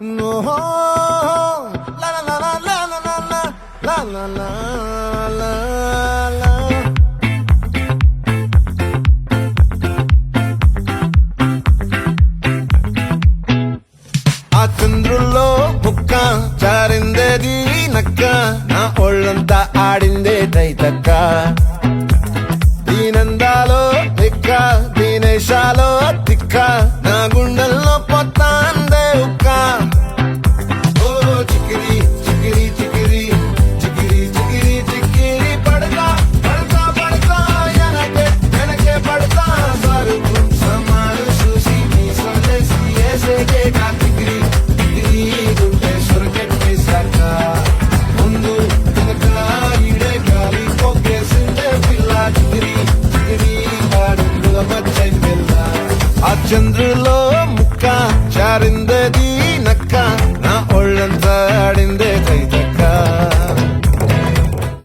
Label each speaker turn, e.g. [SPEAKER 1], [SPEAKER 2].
[SPEAKER 1] No, la la la la la la la la la la la la. ఆ చంద్రుల్లో బుక్క చారిందేది నక్క నా ఒళ్ళంతా ఆడిందే తైతక్క దీనందాలో ఎక్క దీనేశాల